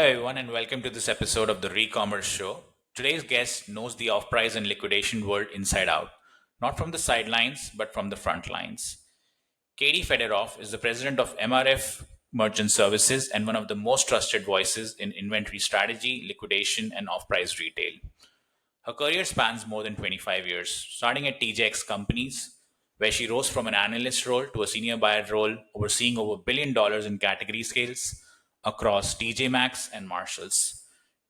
Hello, everyone, and welcome to this episode of the ReCommerce Show. Today's guest knows the off price and liquidation world inside out, not from the sidelines, but from the front lines. Katie Feodoroff is the president of MRF Merchant Services and one of the most trusted voices in inventory strategy, liquidation, and off price retail. Her career spans more than 25 years, starting at TJX companies, where she rose from an analyst role to a senior buyer role, overseeing over $1 billion in category scales across TJ Maxx and Marshalls.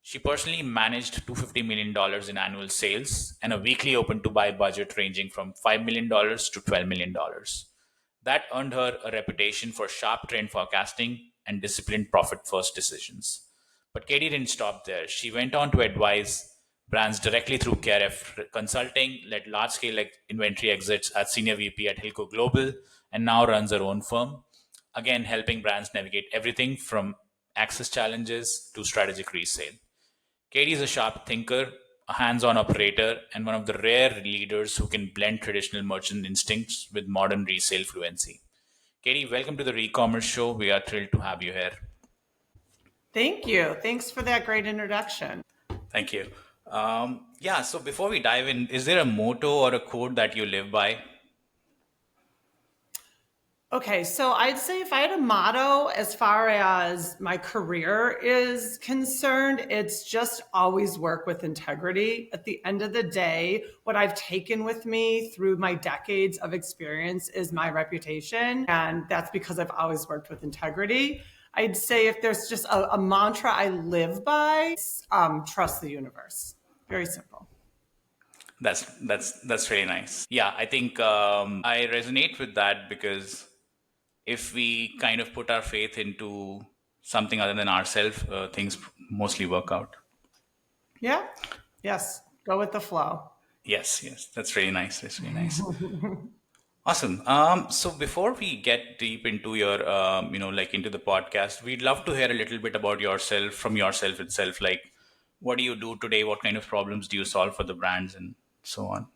She personally managed $250 million in annual sales and a weekly open to buy budget ranging from $5 million to $12 million. That earned her a reputation for sharp trend forecasting and disciplined profit first decisions. But Katie didn't stop there. She went on to advise brands directly through KRF Consulting, led large scale inventory exits as Senior VP at Hilco Global, and now runs her own firm. Again, helping brands navigate everything from access challenges to strategic resale. Katie is a sharp thinker, a hands on operator, and one of the rare leaders who can blend traditional merchant instincts with modern resale fluency. Katie, welcome to the ReCommerce Show. We are thrilled to have you here. Thank you. Thanks for that great introduction. Thank you. So before we dive in, is there a motto or a quote that you live by? Okay, so I'd say if I had a motto as far as my career is concerned, it's just always work with integrity. At the end of the day, what I've taken with me through my decades of experience is my reputation. And that's because I've always worked with integrity. I'd say if there's just a mantra I live by, it's, trust the universe. Very simple. That's really nice. Yeah, I think I resonate with that because if we kind of put our faith into something other than ourselves, things mostly work out. Yeah. Yes. Go with the flow. Yes, that's really nice. That's really nice. Awesome. So before we get deep into your, into the podcast, we'd love to hear a little bit about yourself from yourself itself. Like, what do you do today? What kind of problems do you solve for the brands and so on?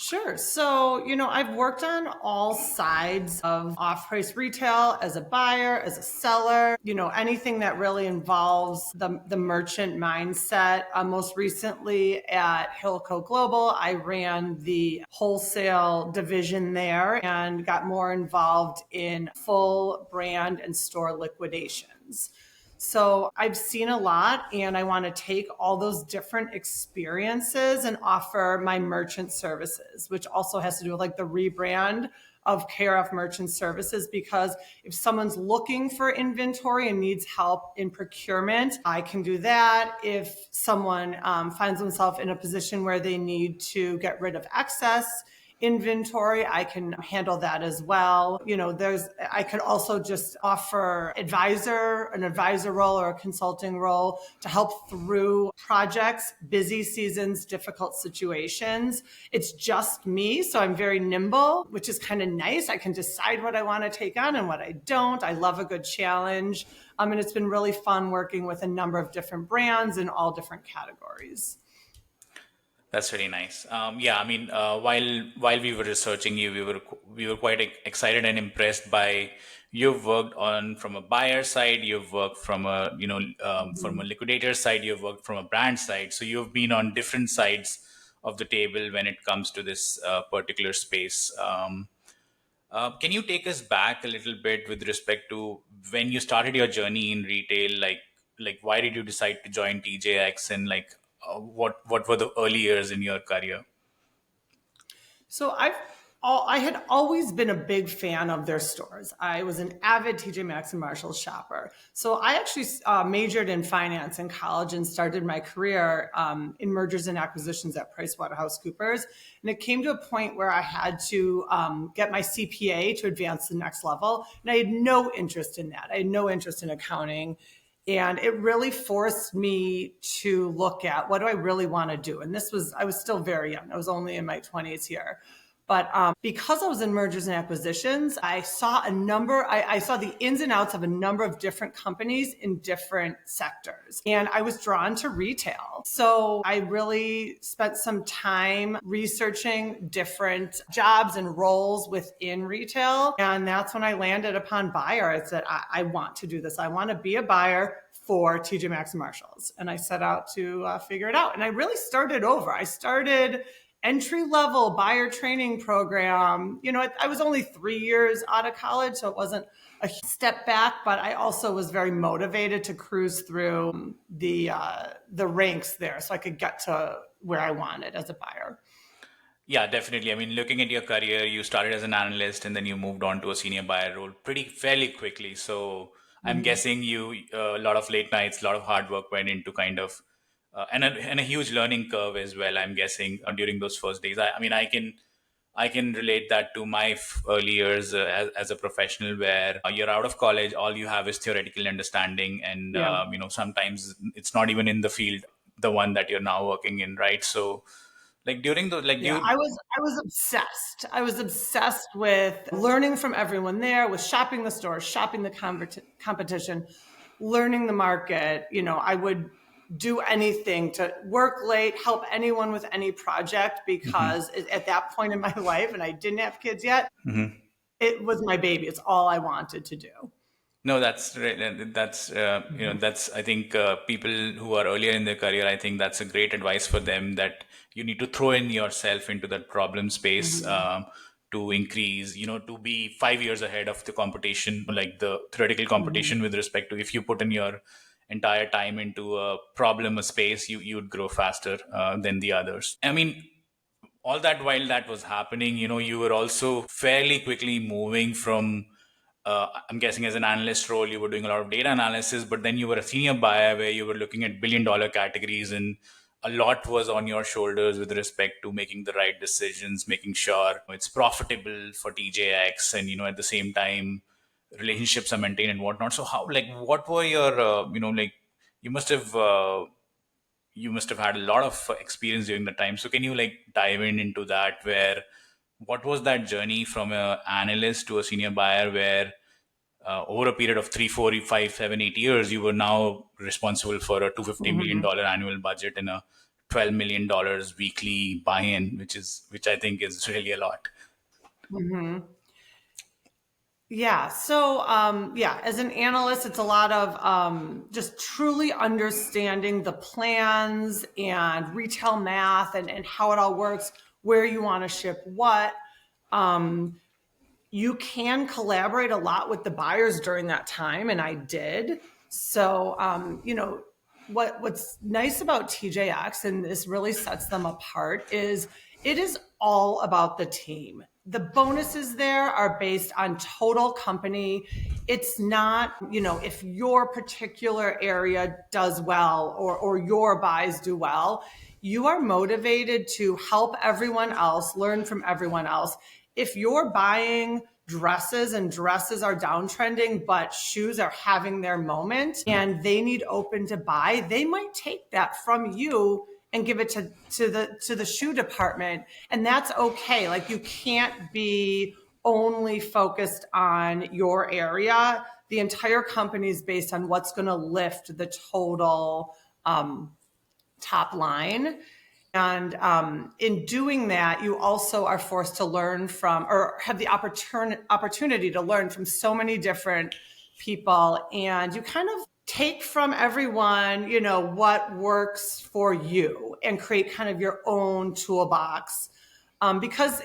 Sure. So, I've worked on all sides of off-price retail as a buyer, as a seller, anything that really involves the merchant mindset. Most recently at Hilco Global, I ran the wholesale division there and got more involved in full brand and store liquidations. So I've seen a lot, and I want to take all those different experiences and offer my merchant services, which also has to do with like the rebrand of KRF Merchant Services, because if someone's looking for inventory and needs help in procurement, I can do that. If someone finds themselves in a position where they need to get rid of excess inventory, I can handle that as well. I could also just offer an advisor role or a consulting role to help through projects, busy seasons, difficult situations. It's just me, so I'm very nimble, which is kind of nice. I can decide what I want to take on and what I don't. I love a good challenge. And it's been really fun working with a number of different brands in all different categories. That's really nice. While we were researching you, we were quite excited and impressed by you've worked on from a buyer side, you've worked from from a liquidator side, you've worked from a brand side. So you've been on different sides of the table when it comes to this particular space. Can you take us back a little bit with respect to when you started your journey in retail? Like why did you decide to join TJX and what were the early years in your career? So I had always been a big fan of their stores. I was an avid TJ Maxx and Marshalls shopper. So I actually majored in finance in college and started my career in mergers and acquisitions at PricewaterhouseCoopers. And it came to a point where I had to get my CPA to advance the next level. And I had no interest in that. I had no interest in accounting. And it really forced me to look at what do I really want to do? And I was still very young. I was only in my 20s here. But because I was in mergers and acquisitions, I saw I saw the ins and outs of a number of different companies in different sectors. And I was drawn to retail. So I really spent some time researching different jobs and roles within retail. And that's when I landed upon buyer. I said, I want to do this. I want to be a buyer, for TJ Maxx and Marshalls. And I set out to figure it out. And I really started over. I started entry-level buyer training program. I was only 3 years out of college, so it wasn't a step back, but I also was very motivated to cruise through the ranks there so I could get to where I wanted as a buyer. Yeah, definitely. I mean, looking at your career, you started as an analyst and then you moved on to a senior buyer role pretty fairly quickly. So I'm guessing you a lot of late nights, a lot of hard work went into kind of and a huge learning curve as well. I'm guessing during those first days. I mean, I can relate that to my early years as a professional, where you're out of college, all you have is theoretical understanding, and Yeah. sometimes it's not even in the field, the one that you're now working in, right? So like during the like Yeah, you I was obsessed. I was obsessed with learning from everyone there, with shopping the stores, shopping the competition, learning the market. I would do anything to work late, help anyone with any project because at that point in my life, and I didn't have kids yet, it was my baby. It's all I wanted to do. No, that's right. And that's that's, I think, people who are earlier in their career, I think that's a great advice for them, that you need to throw in yourself into that problem space, to increase, to be 5 years ahead of the competition, like the theoretical competition, with respect to, if you put in your entire time into a problem, a space, you'd grow faster than the others. I mean, all that while that was happening, you were also fairly quickly moving from, I'm guessing, as an analyst role, you were doing a lot of data analysis, but then you were a senior buyer where you were looking at billion-dollar categories, and a lot was on your shoulders with respect to making the right decisions, making sure it's profitable for TJX, and at the same time, relationships are maintained and whatnot. So how, like, what were your, like, you must have had a lot of experience during the time. So can you like dive into that, where what was that journey from a analyst to a senior buyer, where over a period of 3, 4, 5, 7, 8 years, you were now responsible for a $250 million annual budget and a $12 million weekly buy-in, which I think is really a lot. Yeah. So, as an analyst, it's a lot of just truly understanding the plans and retail math and how it all works, where you want to ship what. You can collaborate a lot with the buyers during that time, and I did. So, what's nice about TJX, and this really sets them apart, is it is all about the team. The bonuses there are based on total company. It's not, if your particular area does well or your buys do well, you are motivated to help everyone else, learn from everyone else. If you're buying dresses and dresses are downtrending, but shoes are having their moment and they need open to buy, they might take that from you and give it to the shoe department. And that's okay. Like, you can't be only focused on your area. The entire company is based on what's going to lift the total top line. And in doing that, you also are forced to learn from, or have the opportunity to learn from so many different people. And you kind of take from everyone, what works for you and create kind of your own toolbox. Because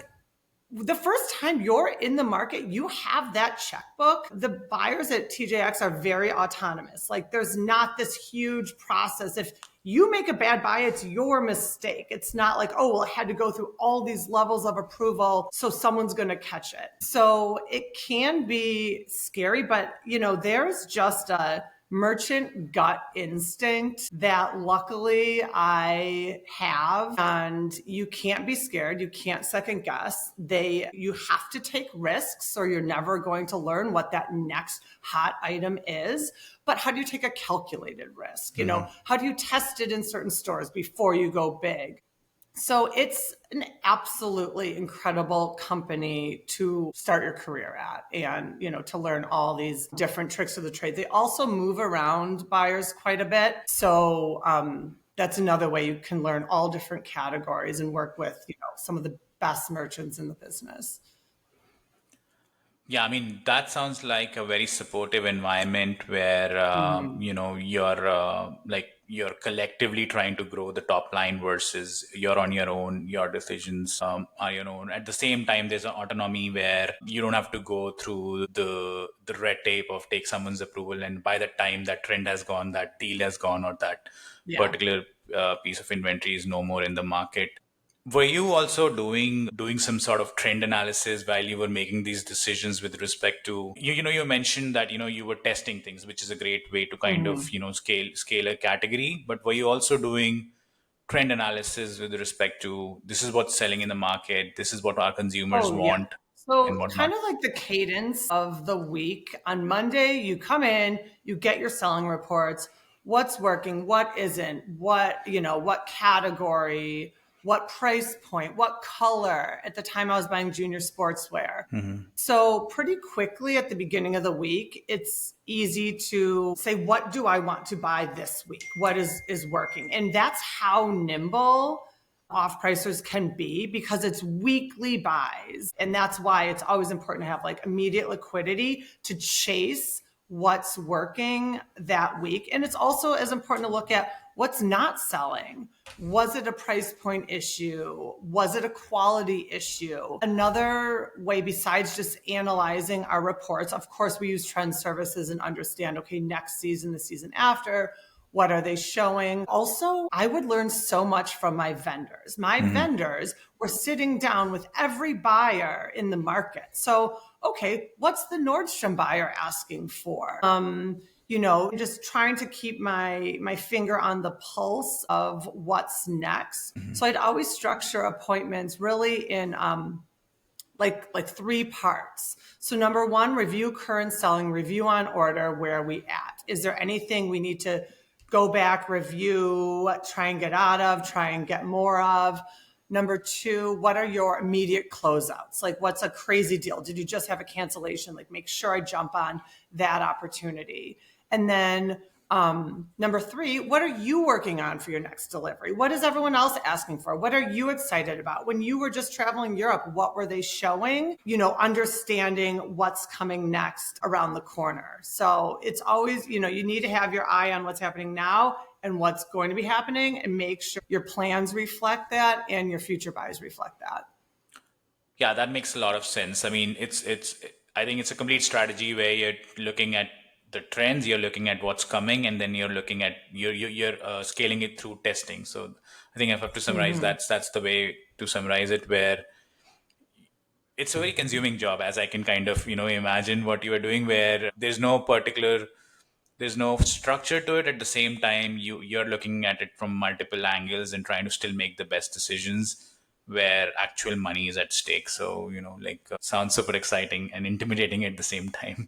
the first time you're in the market, you have that checkbook. The buyers at TJX are very autonomous. Like, there's not this huge process. If you make a bad buy, it's your mistake. It's not like, oh, well, it had to go through all these levels of approval, so someone's going to catch it. So it can be scary, but there's just a merchant gut instinct that luckily I have, and you can't be scared. You can't second guess. You have to take risks, or you're never going to learn what that next hot item is. But how do you take a calculated risk? How do you test it in certain stores before you go big? So it's an absolutely incredible company to start your career at, and, to learn all these different tricks of the trade. They also move around buyers quite a bit. So that's another way you can learn all different categories and work with, some of the best merchants in the business. Yeah, I mean, that sounds like a very supportive environment where, Mhm. you're collectively trying to grow the top line versus you're on your own, your decisions are your own. At the same time, there's an autonomy where you don't have to go through the red tape of take someone's approval. And by the time that trend has gone, that deal has gone, or that Yeah. particular piece of inventory is no more in the market. Were you also doing some sort of trend analysis while you were making these decisions with respect to you mentioned that you were testing things, which is a great way to kind of Mhm. scale a category, but were you also doing trend analysis with respect to this is what's selling in the market, this is what our consumers Oh, yeah. want and So, whatnot? kind of like the cadence of the week. On Monday, you come in, you get your selling reports, what's working, what isn't, what category, what price point, what color. At the time, I was buying junior sportswear. So, pretty quickly at the beginning of the week, it's easy to say, what do I want to buy this week? What is working? And that's how nimble off pricers can be, because it's weekly buys. And that's why it's always important to have like immediate liquidity to chase what's working that week. And it's also as important to look at what's not selling. Was it a price point issue? Was it a quality issue? Another way, besides just analyzing our reports, of course, we use trend services and understand, okay, next season, the season after, what are they showing? Also, I would learn so much from my vendors. My vendors were sitting down with every buyer in the market. So, okay, what's the Nordstrom buyer asking for? Just trying to keep my finger on the pulse of what's next. So I'd always structure appointments really in like three parts. So number one, review current selling, review on order, where are we at? Is there anything we need to go back, review, try and get out of, try and get more of? Number two, what are your immediate closeouts? Like, what's a crazy deal? Did you just have a cancellation? Like, make sure I jump on that opportunity. And then number three, what are you working on for your next delivery? What is everyone else asking for? What are you excited about? When you were just traveling Europe, what were they showing? Understanding what's coming next around the corner. So it's always, you need to have your eye on what's happening now and what's going to be happening, and make sure your plans reflect that and your future buys reflect that. Yeah, that makes a lot of sense. I mean, it's I think it's a complete strategy where you're looking at the trends, you're looking at what's coming, and then you're looking at you're scaling it through testing. So I think if I have to summarize, Mm-hmm. that's the way to summarize it. Where it's a very consuming job, as I can kind of imagine what you are doing, where there's no structure to it. At the same time, you're looking at it from multiple angles and trying to still make the best decisions where actual money is at stake. So sounds super exciting and intimidating at the same time.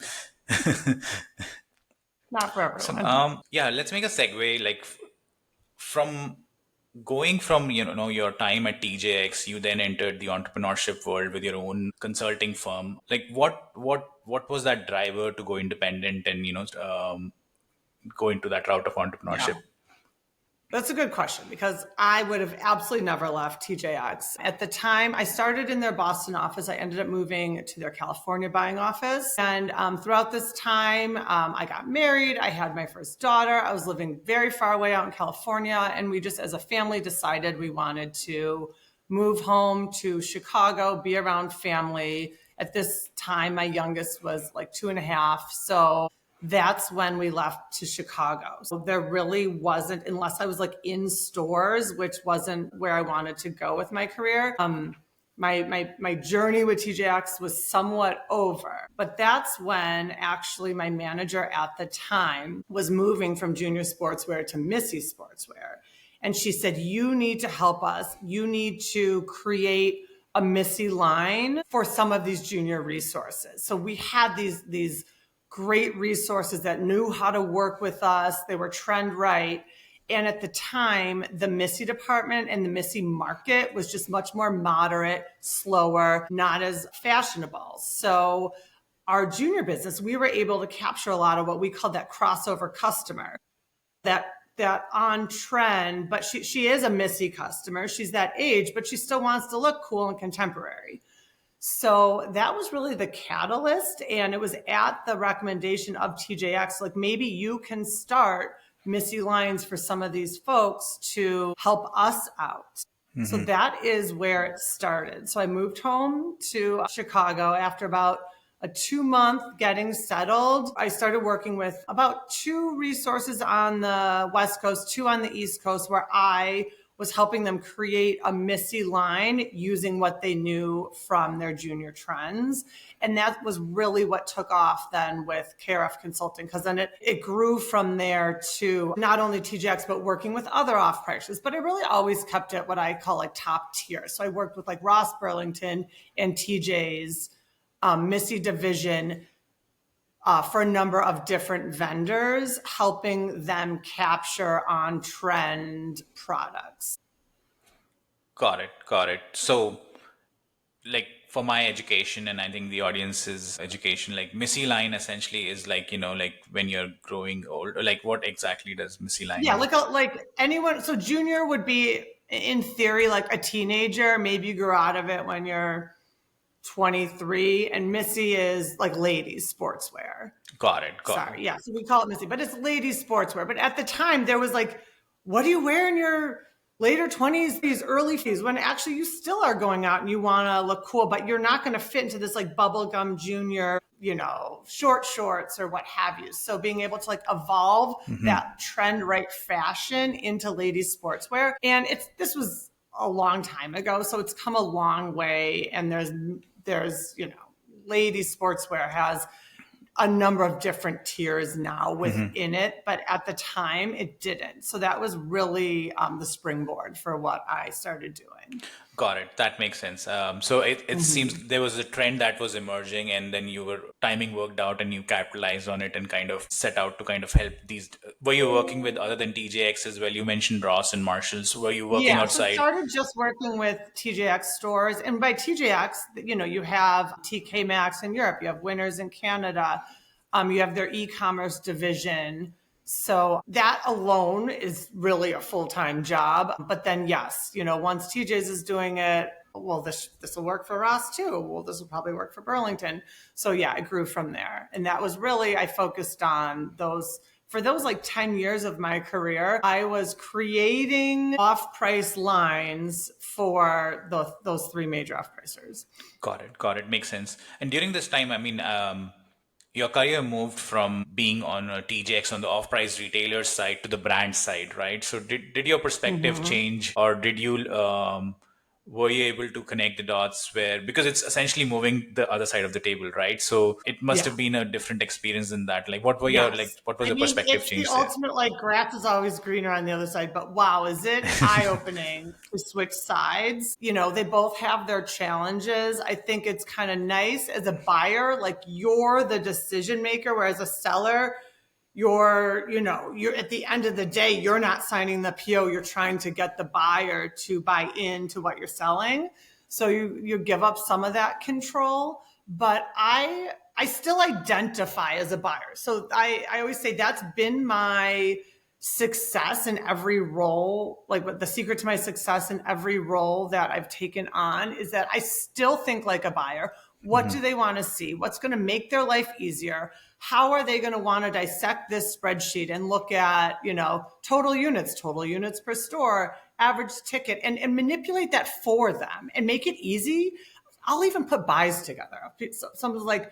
Not for So everyone. yeah, let's make a segue, like from going from your time at TJX, you then entered the entrepreneurship world with your own consulting firm. Like what was that driver to go independent and go into that route of Yeah. entrepreneurship? That's a good question, because I would have absolutely never left TJX. At the time, I started in their Boston office. I ended up moving to their California buying office. And throughout this time, I got married. I had my first daughter. I was living very far away out in California. And we just, as a family, decided we wanted to move home to Chicago, be around family. At this time, my youngest was like 2.5. So that's when we left to Chicago. So there really wasn't, unless I was like in stores, which wasn't where I wanted to go with my career. My journey with TJX was somewhat over. But that's when actually my manager at the time was moving from junior sportswear to Missy sportswear. And she said, you need to help us. You need to create a Missy line for some of these junior resources. So we had these great resources that knew how to work with us. They were trend right. And at the time, the Missy department and the Missy market was just much more moderate, slower, not as fashionable. So our junior business, we were able to capture a lot of what we call that crossover customer, that on trend, but she is a Missy customer. She's that age, but she still wants to look cool and contemporary. So that was really the catalyst. And it was at the recommendation of TJX, like maybe you can start Missy Lines for some of these folks to help us out. So that is where it started. So I moved home to Chicago after about a 2 month getting settled. I started working with about 2 resources on the West Coast, 2 on the East Coast, where I was helping them create a Missy line using what they knew from their junior trends. And that was really what took off then with KRF Consulting, because then it grew from there to not only TJX, but working with other off prices. But I really always kept it what I call like top tier. So I worked with like Ross Burlington and TJ's Missy division for a number of different vendors, helping them capture on trend products. Got it. Got it. So, like for my education, and I think the audience's education, like Missy line essentially is like, like when you're growing old, or like what exactly does Missy line Yeah, mean? like anyone. So junior would be in theory like a teenager. Maybe you grew out of it when you're 23, and Missy is like ladies sportswear. Got it. Got it. Sorry, yeah. So we call it Missy, but it's ladies sportswear. But at the time, there was like, what do you wear in your later 20s, these early 50s, when actually you still are going out and you want to look cool, but you're not going to fit into this like bubblegum junior, short shorts or what have you. So being able to like evolve that trend right fashion into ladies sportswear. And this was a long time ago, so it's come a long way. And there's ladies sportswear has a number of different tiers now within it, but at the time it didn't. So that was really the springboard for what I started doing. Got it. That makes sense. So it seems there was a trend that was emerging, and then timing worked out and you capitalized on it and kind of set out to kind of help these. Were you working with other than TJX as well? You mentioned Ross and Marshalls. Were you working Yeah, so outside? started just working with TJX stores. And by TJX, you have TK Maxx in Europe, you have Winners in Canada, you have their e-commerce division. So that alone is really a full-time job. But then, yes, once TJ's is doing it, well, this will work for Ross too. Well, this will probably work for Burlington. So yeah, it grew from there. And that was really, I focused on those. For those like 10 years of my career, I was creating off-price lines for those 3 major off-pricers. Got it. Got it. Makes sense. And during this time, I mean, your career moved from being on a TJX on the off-price retailer side to the brand side, right? So did your perspective change, or did you were you able to connect the dots where, because it's essentially moving the other side of the table, right? So it must Yeah. have been a different experience than that. Like Yes. what was I your mean, perspective it's the change there? ultimate like grass is always greener on the other side, but wow, is it eye-opening to switch sides? They both have their challenges. I think it's kind of nice as a buyer, like you're the decision maker, whereas a seller, you're at the end of the day, you're not signing the PO, you're trying to get the buyer to buy into what you're selling. So you give up some of that control, but I still identify as a buyer. So I always say that's been my success in every role. Like what the secret to my success in every role that I've taken on is that I still think like a buyer. What do they want to see? What's going to make their life easier? How are they going to want to dissect this spreadsheet and look at, total units per store, average ticket, and manipulate that for them and make it easy? I'll even put buys together. Someone's like,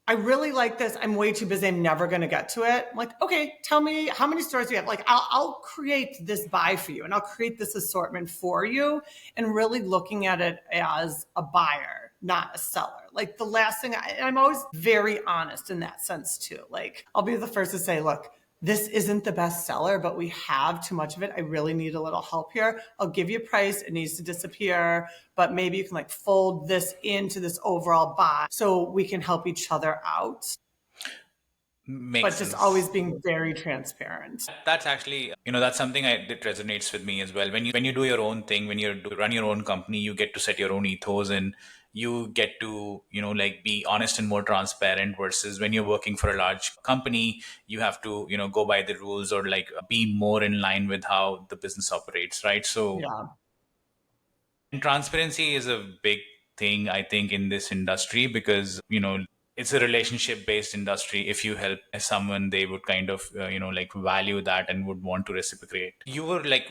I really like this. I'm way too busy. I'm never going to get to it. I'm like, okay, tell me how many stores you have. Like, I'll create this buy for you and I'll create this assortment for you, and really looking at it as a buyer, not a seller. Like the last thing, I'm always very honest in that sense too. Like I'll be the first to say, look, this isn't the best seller, but we have too much of it. I really need a little help here. I'll give you a price. It needs to disappear, but maybe you can like fold this into this overall buy so we can help each other out. Makes But just sense. always being very transparent. That's actually, that's something that resonates with me as well. When you do your own thing, when run your own company, you get to set your own ethos, and you get to, like be honest and more transparent, versus when you're working for a large company, you have to, go by the rules, or like be more in line with how the business operates, right? So, Yeah. and transparency is a big thing, I think, in this industry, because, it's a relationship based industry. If you help someone, they would kind of, like value that and would want to reciprocate.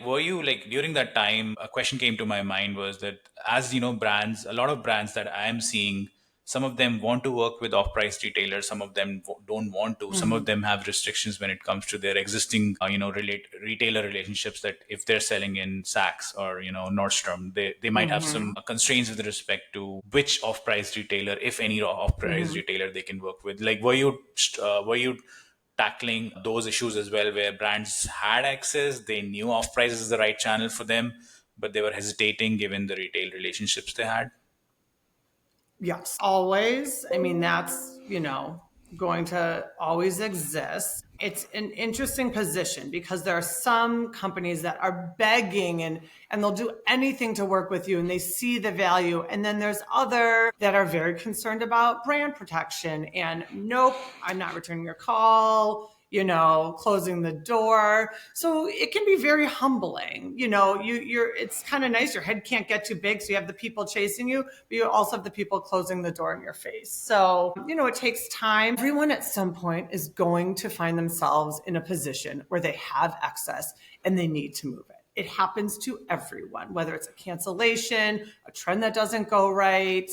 Were you like, during that time, a question came to my mind was that, as brands, a lot of brands that I am seeing, some of them want to work with off-price retailers, some of them don't want to, some of Mhm. them have restrictions when it comes to their existing retailer relationships, that if they're selling in Saks or Nordstrom, they might have some Mhm. constraints with respect to which off-price retailer, if any off-price Mhm. retailer, they can work with. Like, were you tackling those issues as well, where brands had access, they knew off-price is the right channel for them, but they were hesitating given the retail relationships they had? Yes, always. I mean, that's, going to always exist. It's an interesting position because there are some companies that are begging and they'll do anything to work with you and they see the value. And then there's other that are very concerned about brand protection and nope, I'm not returning your call, closing the door. So it can be very humbling. It's kind of nice. Your head can't get too big. So you have the people chasing you, but you also have the people closing the door in your face. So, it takes time. Everyone at some point is going to find themselves in a position where they have excess and they need to move it. It happens to everyone, whether it's a cancellation, a trend that doesn't go right,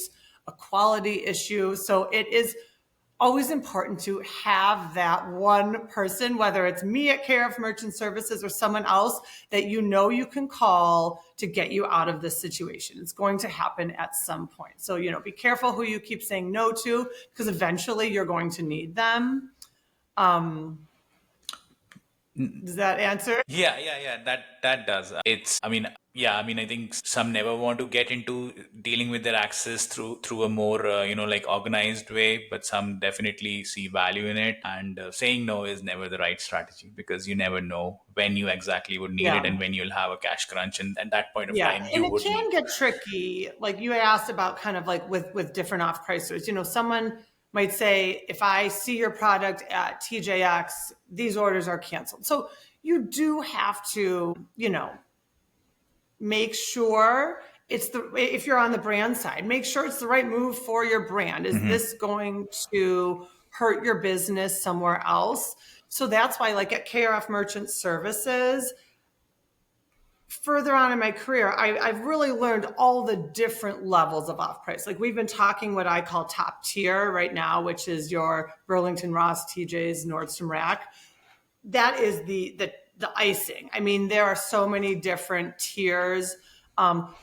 a quality issue. So it is always important to have that one person, whether it's me at KRF Merchant Services or someone else that you can call to get you out of this situation. It's going to happen at some point. So, be careful who you keep saying no to, because eventually you're going to need them. Does that answer? Yeah. That does. I think some never want to get into dealing with their access through a more like organized way, but some definitely see value in it. And saying no is never the right strategy, because you never know when you exactly would need it Yeah. and when you'll have a cash crunch, and at that point of Yeah, time and you it would need. can get tricky. Like you asked about kind of like with different off-pricers. Someone might say, if I see your product at TJX, these orders are canceled. So you do have to, make sure if you're on the brand side, make sure it's the right move for your brand. Is Mhm. this going to hurt your business somewhere else? So that's why, like at KRF Merchant Services, further on in my career, I've really learned all the different levels of off price. Like we've been talking what I call top tier right now, which is your Burlington Ross, TJ's, Nordstrom Rack. That is the icing. I mean, there are so many different tiers.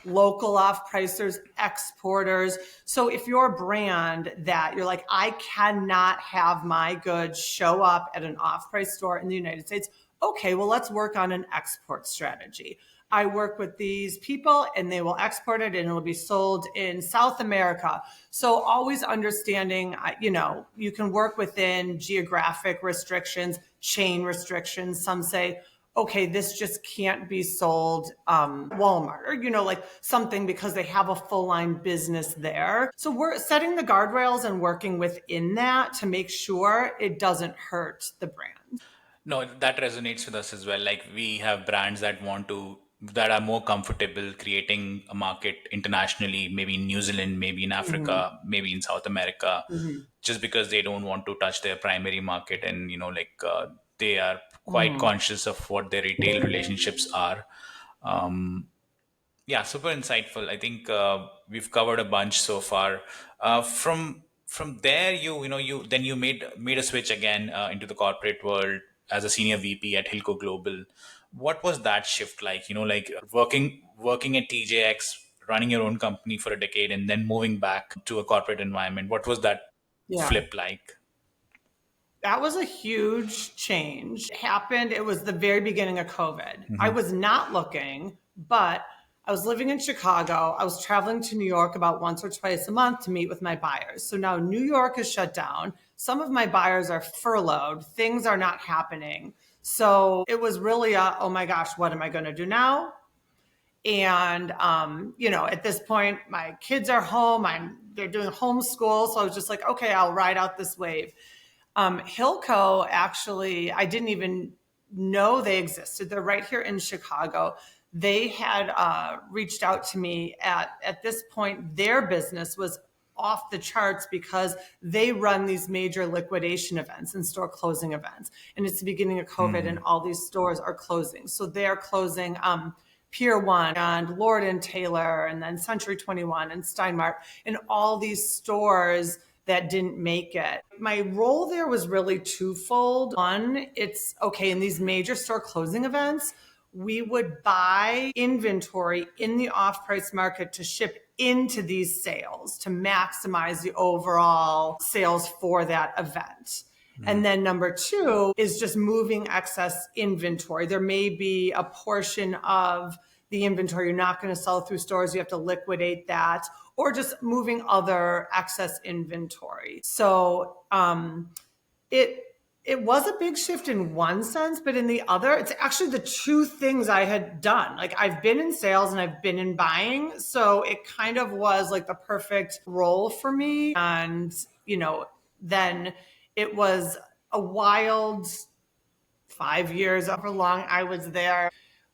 Local off pricers, exporters. So if you're a brand that you're like, I cannot have my goods show up at an off price store in the United States, okay, well, let's work on an export strategy. I work with these people and they will export it and it'll be sold in South America. So always understanding, you can work within geographic restrictions, chain restrictions. Some say, okay, this just can't be sold Walmart or, like something because they have a full line business there. So we're setting the guardrails and working within that to make sure it doesn't hurt the brand. No, that resonates with us as well. Like, we have brands that are more comfortable creating a market internationally, maybe in New Zealand, maybe in Mm-hmm. Africa, maybe in South America, Mm-hmm. just because they don't want to touch their primary market. And, they are quite Mm-hmm. conscious of what their retail relationships are. Yeah, super insightful. I think we've covered a bunch so far. From there, you made a switch again into the corporate world as a senior VP at Hilco Global. What was that shift like? Like working at TJX, running your own company for a decade, and then moving back to a corporate environment. What was that Yeah. flip like? That was a huge change. It happened. It was the very beginning of COVID. I Hmm. was not looking, but I was living in Chicago. I was traveling to New York about once or twice a month to meet with my buyers. So now New York is shut down. Some of my buyers are furloughed. Things are not happening. So it was really oh my gosh, what am I going to do now? And at this point, my kids are home. They're doing homeschool. So I was just like, okay, I'll ride out this wave. Hilco, actually, I didn't even know they existed. They're right here in Chicago. they had reached out to me at this point. Their business was off the charts because they run these major liquidation events and store closing events. And it's the beginning of COVID and all these stores are closing. So they're closing Pier 1 and Lord and Taylor and then Century 21 and Steinmart and all these stores that didn't make it. My role there was really twofold. One, it's okay, in these major store closing events, we would buy inventory in the off-price market to ship into these sales to maximize the overall sales for that event. And then number two is just moving excess inventory. There may be a portion of the inventory you're not going to sell through stores. You have to liquidate that, or just moving other excess inventory. So it was a big shift in one sense, but in the other, it's actually the two things I had done. Like I've been in sales and I've been in buying. So it kind of was like the perfect role for me. And, then it was a wild 5 years, however long I was there,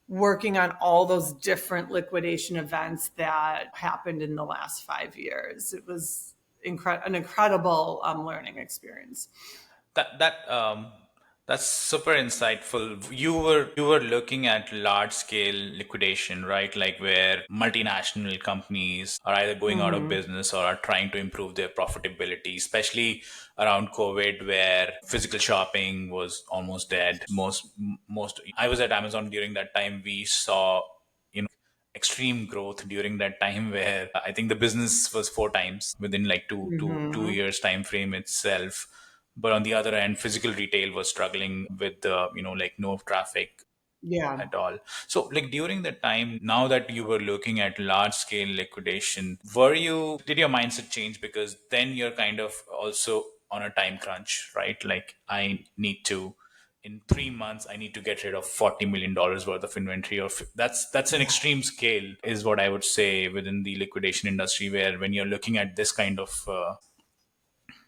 working on all those different liquidation events that happened in the last 5 years. It was an incredible learning experience. That that's super insightful. You were looking at large scale liquidation, right? Like where multinational companies are either going out of business or are trying to improve their profitability, especially around COVID, where physical shopping was almost dead. Most I was at Amazon during that time. We saw extreme growth during that time where I think the business was four times within like two years time frame itself. But on the other end, physical retail was struggling with the like no traffic Yeah. at all. So like during that time, now that you were looking at large scale liquidation, did your mindset change? Because then you're kind of also on a time crunch, right? Like I need to, in 3 months, I need to get rid of $40 million worth of inventory. That's an extreme scale, is what I would say within the liquidation industry, where when you're looking at this kind of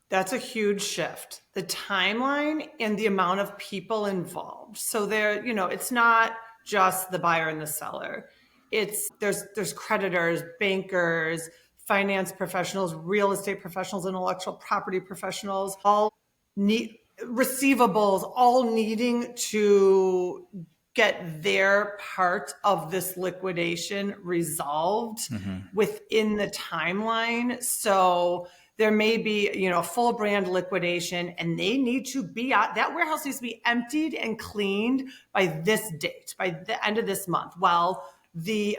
That's a huge shift. The timeline and the amount of people involved. So it's not just the buyer and the seller. There's creditors, bankers, finance professionals, real estate professionals, intellectual property professionals, all need receivables, all needing to get their part of this liquidation resolved within the timeline. So there may be, full brand liquidation and they need to be out. That warehouse needs to be emptied and cleaned by this date, by the end of this month. While the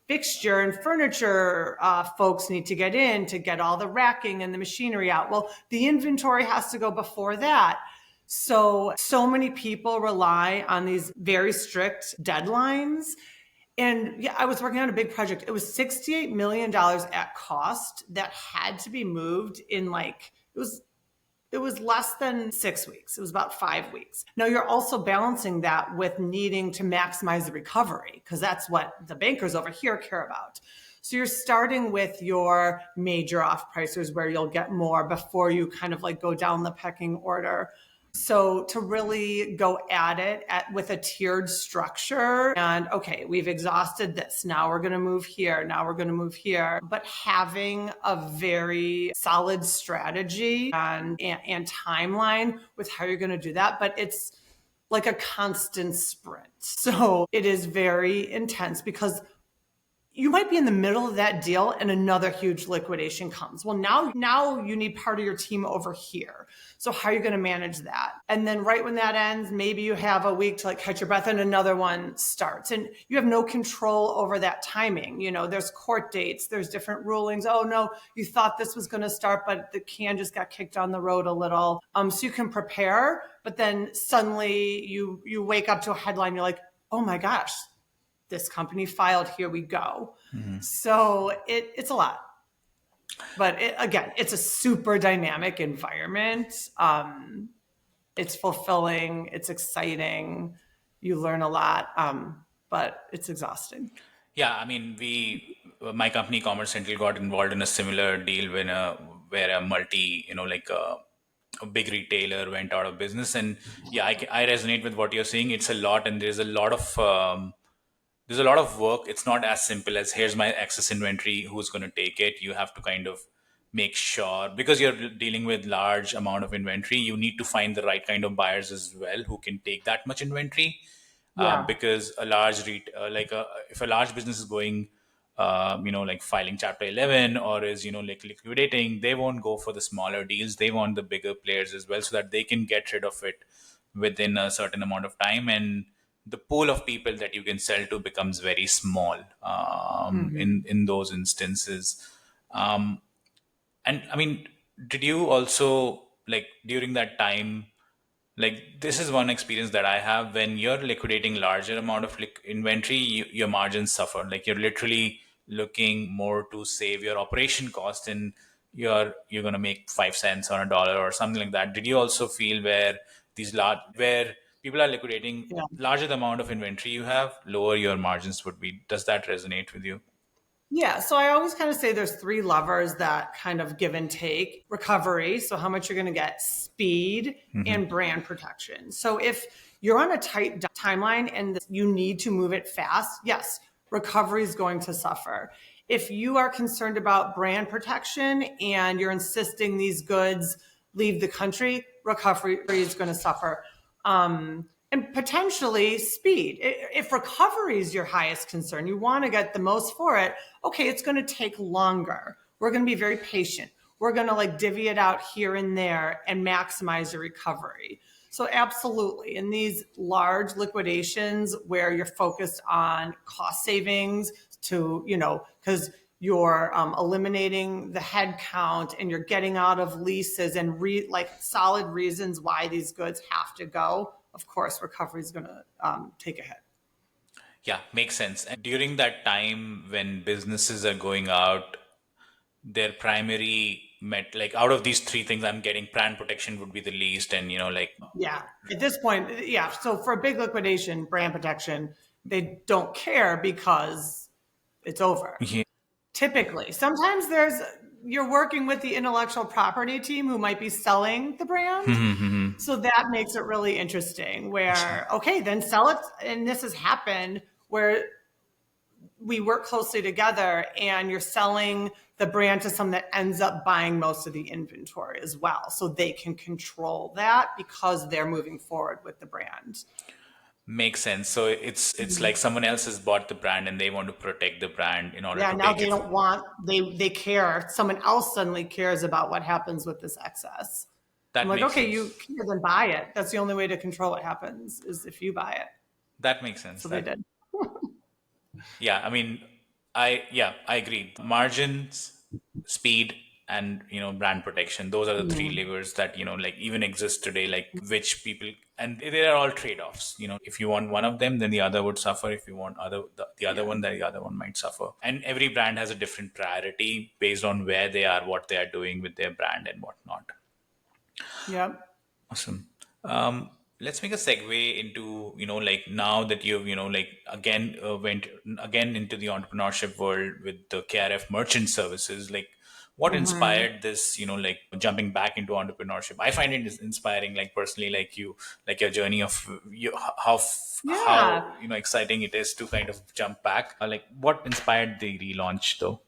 fixture and furniture folks need to get in to get all the racking and the machinery out. Well, the inventory has to go before that. So many people rely on these very strict deadlines. And yeah, I was working on a big project. It was $68 million at cost that had to be moved in it was less than 6 weeks. It was about 5 weeks. Now you're also balancing that with needing to maximize the recovery because that's what the bankers over here care about. So you're starting with your major off pricers where you'll get more before you kind of like go down the pecking order. So to really go at it with a tiered structure and okay, we've exhausted this. Now we're going to move here. Now we're going to move here. But having a very solid strategy and timeline with how you're going to do that. But it's like a constant sprint. So it is very intense because you might be in the middle of that deal and another huge liquidation comes. Well, now you need part of your team over here. So how are you going to manage that? And then right when that ends, maybe you have a week to like catch your breath and another one starts. And you have no control over that timing. There's court dates, there's different rulings. Oh no, you thought this was going to start, but the can just got kicked on the road a little. So you can prepare, but then suddenly you wake up to a headline, you're like, oh my gosh, this company filed, here we go. So it's a lot. But again, it's a super dynamic environment. It's fulfilling, it's exciting, you learn a lot, but it's exhausting. Yeah, I mean, my company, Commerce Central, got involved in a similar deal where a a big retailer went out of business, and yeah, I resonate with what you're saying. It's a lot, and there's a lot of there's a lot of work. It's not as simple as here's my excess inventory, who's going to take it. You have to kind of make sure, because you're dealing with large amount of inventory, you need to find the right kind of buyers as well who can take that much inventory. Yeah. Because a large if a large business is going, like filing chapter 11 or is, like liquidating, they won't go for the smaller deals. They want the bigger players as well, so that they can get rid of it within a certain amount of time, and the pool of people that you can sell to becomes very small, Hmm. in those instances. And I mean, did you also, like, during that time, like, this is one experience that I have: when you're liquidating larger amount of inventory, your margins suffer. Like, you're literally looking more to save your operation cost, and you're going to make 5 cents on a dollar or something like that. Did you also feel where where people are liquidating Yeah. larger the amount of inventory you have, lower your margins would be? Does that resonate with you? Yeah, so I always kind of say there's three levers that kind of give and take: recovery, so how much you're going to get, speed, and brand protection. So if you're on a tight timeline and you need to move it fast, yes, recovery is going to suffer. If you are concerned about brand protection and you're insisting these goods leave the country, recovery is going to suffer. And potentially speed. If recovery is your highest concern, you want to get the most for it, okay, it's going to take longer. We're going to be very patient. We're going to like divvy it out here and there and maximize your recovery. So absolutely, in these large liquidations where you're focused on cost savings to, because you're eliminating the head count and you're getting out of leases and like solid reasons why these goods have to go, of course, recovery is going to take a hit. Yeah, makes sense. And during that time when businesses are going out, their primary like, out of these three things, I'm getting brand protection would be the least, and like. Yeah, at this point, yeah. So for a big liquidation, brand protection, they don't care because it's over. Yeah. Typically, sometimes you're working with the intellectual property team who might be selling the brand. So that makes it really interesting where, okay, then sell it. And this has happened where we work closely together and you're selling the brand to someone that ends up buying most of the inventory as well. So they can control that because they're moving forward with the brand. Makes sense. So it's like someone else has bought the brand and they want to protect the brand in order Yeah, to now take they it. don't want, they care. Someone else suddenly cares about what happens with this excess. I'm That like, makes okay, you sense. care, then buy it. That's the only way to control what happens is if you buy it. That makes sense. So they did. Yeah, I mean, I agree. Margins, speed, and brand protection. Those are the three Mhm. levers that like even exist today. Like, which people, and they are all trade-offs. If you want one of them, then the other would suffer. If you want the other Yeah. one, then the other one might suffer. And every brand has a different priority based on where they are, what they are doing with their brand, and whatnot. Yep. Awesome. Let's make a segue into, like, now that you've, like, again, went again into the entrepreneurship world with the KRF merchant services. Like, what Hmm. inspired this, like, jumping back into entrepreneurship? I find it is inspiring, like, personally, like your journey of how, Yeah. exciting it is to kind of jump back. Like, what inspired the relaunch though?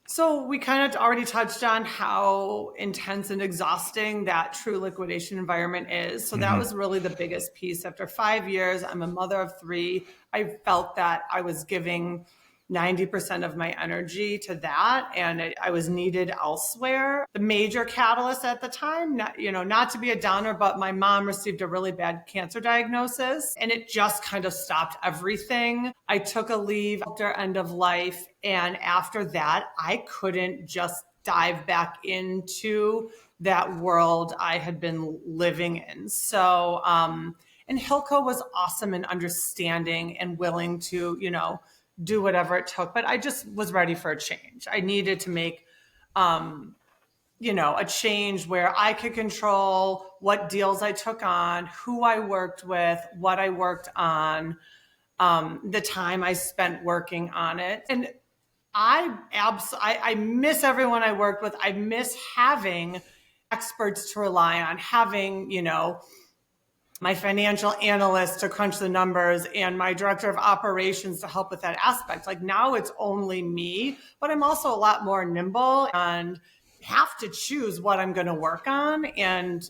So we kind of already touched on how intense and exhausting that true liquidation environment is. So that was really the biggest piece. After 5 years, I'm a mother of three. I felt that I was giving 90% of my energy to that and I was needed elsewhere. The major catalyst at the time, not to be a downer, but my mom received a really bad cancer diagnosis and it just kind of stopped everything. I took a leave after end of life. And after that, I couldn't just dive back into that world I had been living in. So, and Hilco was awesome and understanding and willing to, do whatever it took. But I just was ready for a change. I needed to make, a change where I could control what deals I took on, who I worked with, what I worked on, the time I spent working on it. And I miss everyone I worked with. I miss having experts to rely on, having, my financial analyst to crunch the numbers and my director of operations to help with that aspect. Like now it's only me, but I'm also a lot more nimble and have to choose what I'm going to work on. And,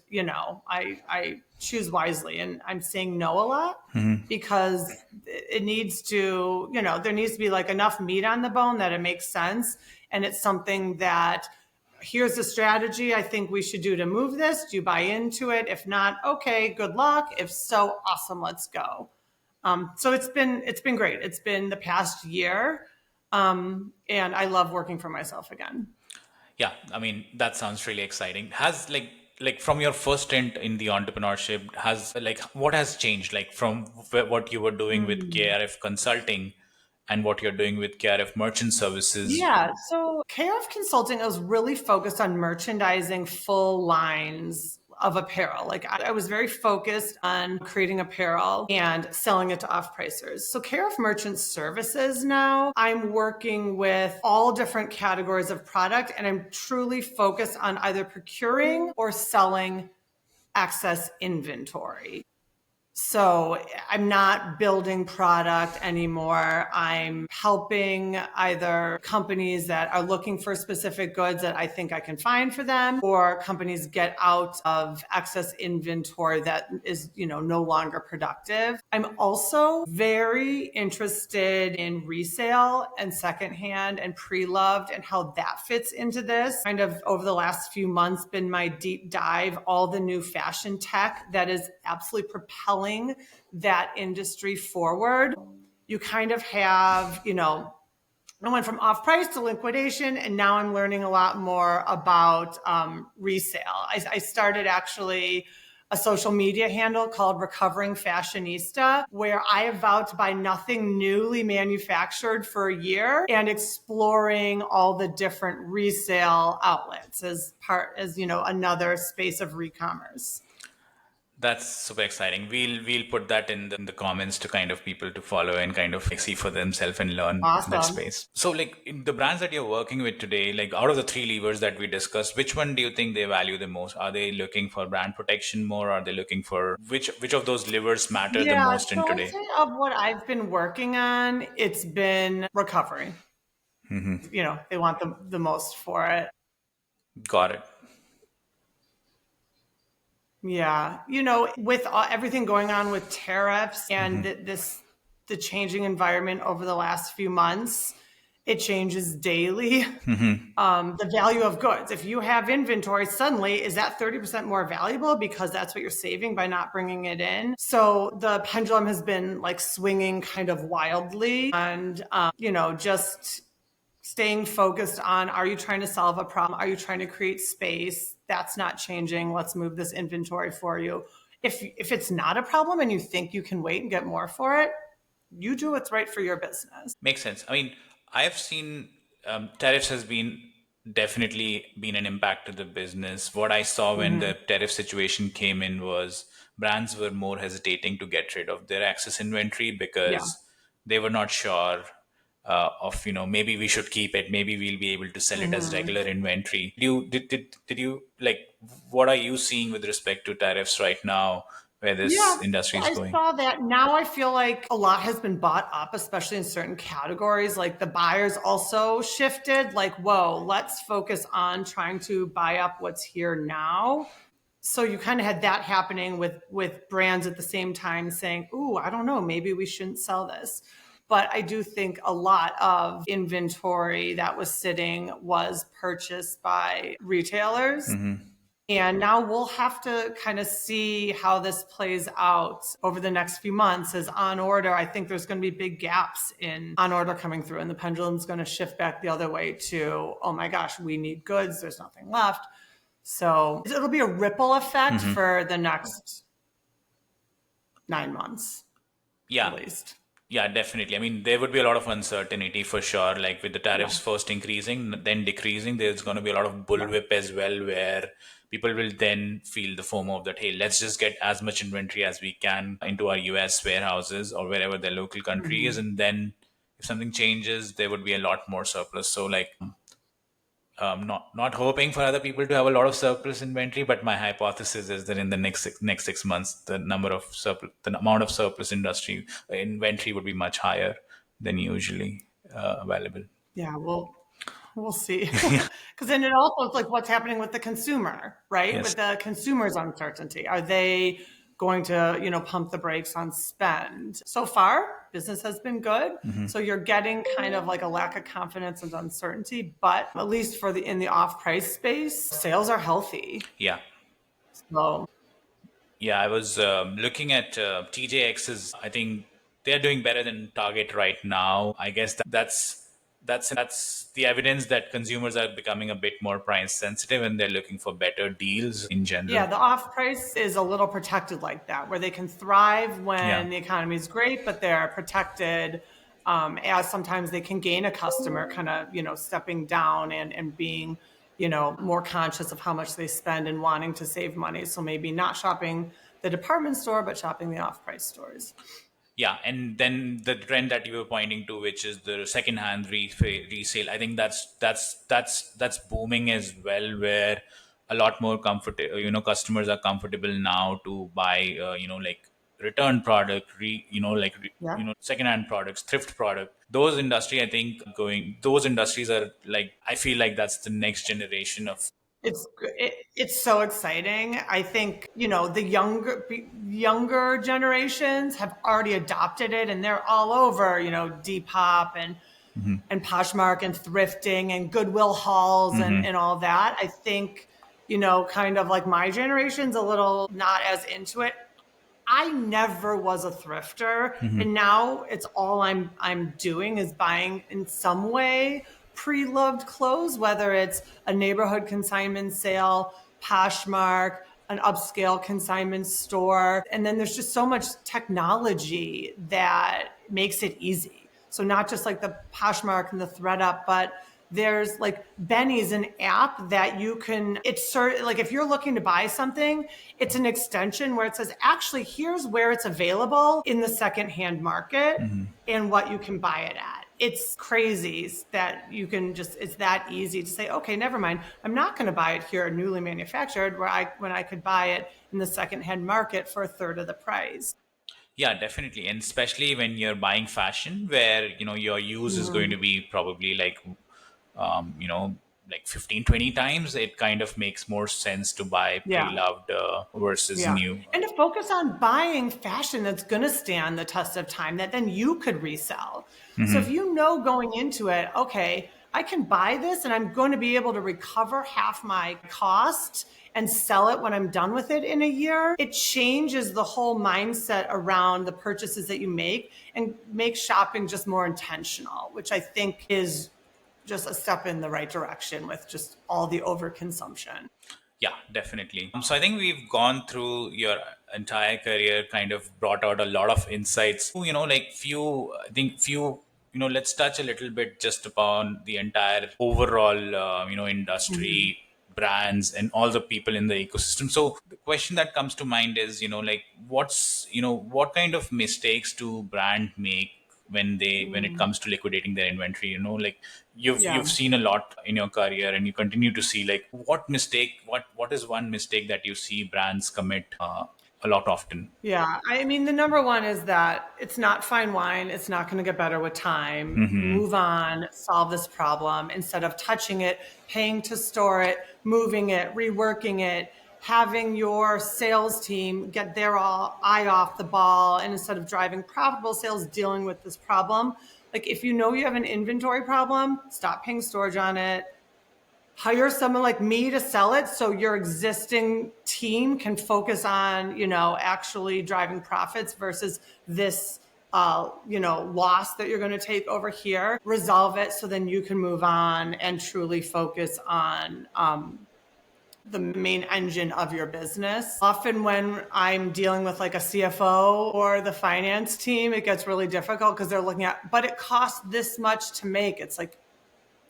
I choose wisely, and I'm saying no a lot because it needs to, there needs to be like enough meat on the bone that it makes sense. And it's something that, here's the strategy I think we should do to move this. Do you buy into it? If not, okay, good luck. If so, awesome, let's go. So it's been great. It's been the past year. And I love working for myself again. Yeah, I mean, that sounds really exciting. Has like from your first stint in the entrepreneurship, has like what has changed like from what you were doing with KRF Consulting and what you're doing with KRF Merchant Services? Yeah. So KRF Consulting was really focused on merchandising full lines of apparel. Like I was very focused on creating apparel and selling it to off-pricers. So KRF Merchant Services now, I'm working with all different categories of product, and I'm truly focused on either procuring or selling excess inventory. So I'm not building product anymore. I'm helping either companies that are looking for specific goods that I think I can find for them, or companies get out of excess inventory that is, no longer productive. I'm also very interested in resale and secondhand and pre-loved and how that fits into this. Kind of over the last few months been my deep dive, all the new fashion tech that is absolutely propelling that industry forward. You kind of have, I went from off price to liquidation, and now I'm learning a lot more about resale. I started actually a social media handle called Recovering Fashionista, where I have vowed to buy nothing newly manufactured for a year and exploring all the different resale outlets as another space of ReCommerce. That's super exciting. We'll put that in the comments to kind of people to follow and kind of like see for themselves and learn in that Awesome. space. So like in the brands that you're working with today, like out of the three levers that we discussed, which one do you think they value the most? Are they looking for brand protection more? Are they looking for which of those levers matter the Yeah, most in so I'd today? say of what I've been working on, it's been recovery. They want the most for it. Got it. Yeah. With everything going on with tariffs and the changing environment over the last few months, it changes daily. The value of goods. If you have inventory, suddenly is that 30% more valuable because that's what you're saving by not bringing it in? So the pendulum has been like swinging kind of wildly, and, just staying focused on, are you trying to solve a problem? Are you trying to create space? That's not changing. Let's move this inventory for you. If it's not a problem and you think you can wait and get more for it, you do what's right for your business. Makes sense. I mean, I have seen tariffs has been definitely been an impact to the business. What I saw when the tariff situation came in was brands were more hesitating to get rid of their excess inventory Yeah. because they were not sure of maybe we should keep it, maybe we'll be able to sell it as regular inventory. Did you like, what are you seeing with respect to tariffs right now, where Yeah, this industry is I going? saw that. Now I feel like a lot has been bought up, especially in certain categories. Like the buyers also shifted, like, whoa, let's focus on trying to buy up what's here now. So you kind of had that happening with brands at the same time saying, ooh, I don't know, maybe we shouldn't sell this. But I do think a lot of inventory that was sitting was purchased by retailers. And now we'll have to kind of see how this plays out over the next few months. As on order, I think there's going to be big gaps in on order coming through, and the pendulum's going to shift back the other way to, oh my gosh, we need goods, there's nothing left. So it'll be a ripple effect for the next 9 months, Yeah. at least. Yeah, definitely. I mean, there would be a lot of uncertainty for sure. Like with the Yeah. tariffs first increasing, then decreasing, there's going to be a lot of bullwhip as well, where people will then feel the FOMO of that, hey, let's just get as much inventory as we can into our US warehouses or wherever their local country is. Mhm. And then if something changes, there would be a lot more surplus. So, like, Not hoping for other people to have a lot of surplus inventory, but my hypothesis is that in the next 6 months, the amount of surplus industry inventory would be much higher than usually available. Yeah, we'll see. Because then it also is like what's happening with the consumer, right? Yes. With the consumer's uncertainty. Are they going to, pump the brakes on spend? So far, business has been good. Hmm. So you're getting kind of like a lack of confidence and uncertainty, but at least in the off-price space, sales are healthy. Yeah. So Yeah, I was looking at TJX's. I think they're doing better than Target right now. I guess that's the evidence that consumers are becoming a bit more price sensitive and they're looking for better deals in general. yeah, the off price is a little protected like that, where they can thrive Yeah. when the economy is great, but they're protected as sometimes they can gain a customer, kind of, stepping down and being, more conscious of how much they spend and wanting to save money. So maybe not shopping the department store, but shopping the off price stores. Yeah, and then the trend that you were pointing to, which is the second-hand resale, I think that's booming as well, where a lot more comfortable, customers are comfortable now to buy, like return product, Yeah. second-hand products, thrift product. Those industry, I think, those industries are like, I feel like that's the next generation of. It's so exciting. I think, the younger generations have already adopted it and they're all over, Depop Mhm. and Poshmark and thrifting and Goodwill hauls Mhm. and all that. I think, kind of like my generation's a little not as into it. I never was a thrifter, Mhm. and now it's all I'm doing is buying in some way pre-loved clothes, whether it's a neighborhood consignment sale, Poshmark, an upscale consignment store, and then there's just so much technology that makes it easy. So not just like the Poshmark and the ThreadUp, but there's like Benny's an app that you can, it's like if you're looking to buy something, it's an extension where it says, actually, here's where it's available in the secondhand market Mhm. and what you can buy it at. It's crazy that you can just, it's that easy to say, okay, never mind. I'm not going to buy it here newly manufactured when I could buy it in the secondhand market for a third of the price. Yeah, definitely. And especially when you're buying fashion, where, your use is going Mhm. to be probably like, um, you know, like 15, 20 times, it kind of makes more sense to buy Yeah. pre-loved versus Yeah. new. And to focus on buying fashion that's going to stand the test of time that then you could resell. So if Hmm. you know going into it, okay, I can buy this and I'm going to be able to recover half my cost and sell it when I'm done with it in a year, it changes the whole mindset around the purchases that you make and makes shopping just more intentional, which I think is just a step in the right direction with just all the overconsumption. Yeah, definitely. So I think we've gone through your entire career, kind of brought out a lot of insights. Like I think let's touch a little bit just upon the entire overall, Mhm. industry, brands, and all the people in the ecosystem. So the question that comes to mind is, like, what kind of mistakes do brand make when it Mm. comes to liquidating their inventory? Like you've Yeah. seen a lot in your career and you continue to see, like, what is one mistake that you see brands commit a lot often? Yeah, I mean, the number one is that it's not fine wine. It's not going to get better with time. Hmm. Move on, solve this problem instead of touching it, paying to store it, moving it, reworking it, having your sales team get their eye off the ball. And instead of driving profitable sales, dealing with this problem. Like if you know you have an inventory problem, stop paying storage on it, hire someone like me to sell it so your existing team can focus on actually driving profits versus this loss that you're going to take over here. Resolve it so then you can move on and truly focus on the main engine of your business. Often when I'm dealing with like a CFO or the finance team, it gets really difficult because they're looking at, but it costs this much to make. It's like,